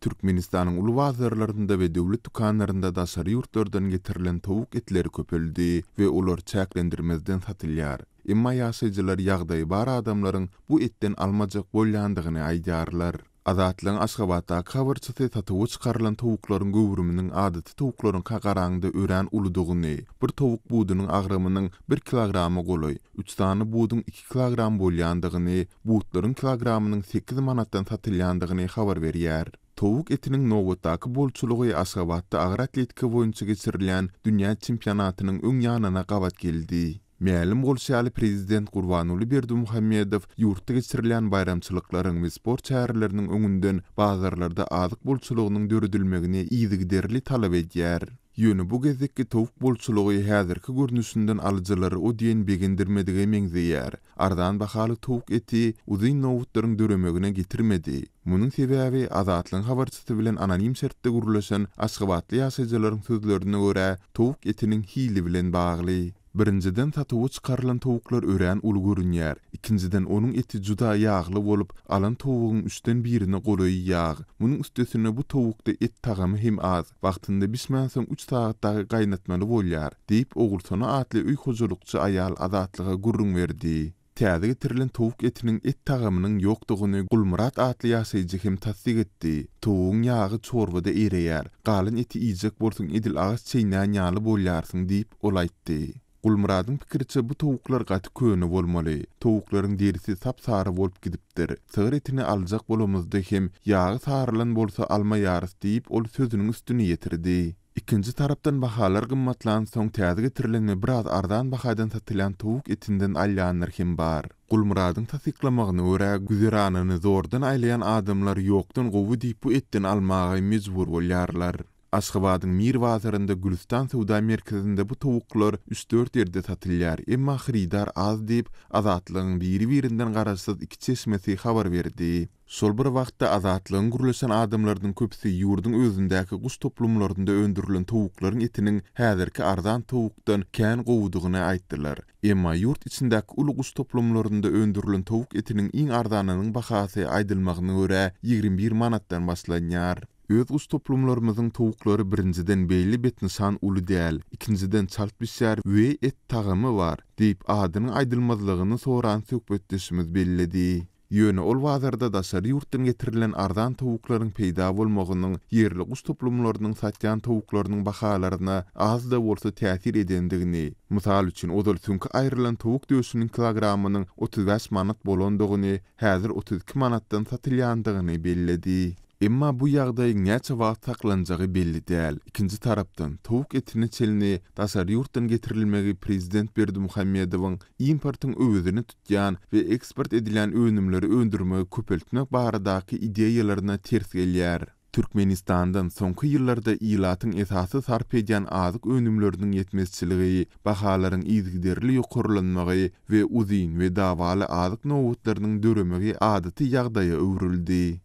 Türkmenistan'ın ulu bazarlarında ve devlet dukanlarında da sarı yurtlardan getirilen tavuk etleri köpeldi ve olar çäklendirmezden satylýar. Emma ýaşaýjylar ýagdaýy bar adamlaryň bu etten almajak bolýandygyny aýdarlar. Azatlyň Aşgabatda kawarçysy satyp çykarylan tavuklaryň göwrüminiň adaty tavuklaryň kagaraňda ören uludygyny, bir tawuk budunyň agrymynyň 1 kilogramy goly, 3 tany budyň 2 kilogram bolýandygyny, butlaryň kilogramynyň 8 manatdan satylýandygyny habar berýär. Tawuk etiniň nowatdaky bolçulugy Aşgabatda agyr atletika boýunça geçirilen dünýä çempionatynyň öň ýanyna gawat geldi. Mälim bolşaly prezident Gurbanuly Berdimuhammedow ýurtda geçirilen bayramçylyklaryň we sport çäherleriniň öňünden bazarlarda azyk bolçulugynyň döredilmegini ýygyderli talap edýär. Ýöne bu gezdeki tawuk bolçulugy häzirki görnüşinden alyjylary o diýen begindirmedigi meňzeýär. Ardan bahaly tawuk eti uzyn nowutlaryň döremegine getirmedi. Munyň sebäbi Azatlyň habarçysy bilen anonim şertde gurulşan Aşgabatly ýaşaýjylaryň sözlerine görä tawuk etiniň hili bilen bagly. Birinciden satyp çykarylan tawuklar ören ulu görünýär. İkinciden onuň eti juda ýagly bolup, alan tawygyň üçden birini golaýy ýag. Munyň üstesine bu tawukda et tagamy hem az. Wagtynda bismän soň 3 saatdagy gaýnatmaly bolýar, diýip Ogulsana atly öý hojulukçy aýal Azatlyga gurrun berdi. Täze getirilen tawuk etiniň et tagamynyň ýokdugyny Gulmurat atly ýaşaýjy hem tasdik etdi. Tawygyň ýagy çorbada ereýär. Galyn eti iýjek bolsaň edil ağaç çeýnän ýaly bolýarsyň diýip ol aýtdy. Gulmuradyň pikirçe bu tawuklar gaty köne bolmaly. Tawuklaryň derisi sapsary bolup gidipdir. Sığır etini aljak bolamyzda hem ýagy sarylan bolsa almaýarys diýip ol sözüniň üstüne ýetirdi. İkinci tarapdan bahalar gymmatlan soň täze getirilen we biraz ardan bahadan satylan tawuk etinden alýanlar hem bar. Gulmuradyň tasyklamagyna görä güzeranyny zordan aýlayan adamlar ýokdan gowy diýip bu etten almagy mejbur bolýarlar. Aşgabatyň Mir bazarynda Gülistan Sowda merkezinde bu tawuklar 3-4 ýerde satylýar. Emma xaridar az diýip Azatlygyň biri-birinden garaşsyz iki çeşmesi habar berdi. Şol bir wagtda Azatlygyň gurulşan adamlarynyň köpüsi ýurduň özündäki guş toplumlarynda öndürilen tawuklaryň etiniň häzirki arzan tawukdan kän gowudygyny aýtdylar. Emma ýurt içindäki uly guş toplumlarynda öndürilen tawuk etiniň iň arzanynyň bahasy aýdylmagyna görä 21 manatdan başlanýar. Öz guş toplumlarymyzyň tavuklary birinciden belli betnisan uly däl, ikinciden çalt bişär we et tagamy bar diýip adynyň aýdylmazlygyny soran söhbetdeşimiz bellidi. Ýöne ol bazarda da şary ýurtdan getirilen ardan tavuklaryň peýda bolmagynyň yerli guş toplumlarynyň satýan tavuklarynyň bahalaryna az da bolsa täsir edendigini, mysal üçin odal süňki aýrylan tawuk döşüniň kilogramynyň 35 manat bolandygyny, häzir 32 manatdan satylýandygyny bellidi. Emma bu ýagdaý näçe wagt saklanjagy belli däl. İkinci tarapdan tawuk etini çelini daşary ýurtdan getirilmegi prezident Berdimuhammedowyň importyň öwüdini tutýan we eksport edilen önümleri öndürmegi köpeltmek baradaky ideýalaryna ters gelýär. Türkmenistandan soňky ýyllarda ýylatyň esasy sarp edýän azyk önümleriniň ýetmezçiligi, bahalaryň ýygyderli ýokurlanmagy we uzyn we dawaly azyk nowutlarynyň döremegi adaty ýagdaýa öwrüldi.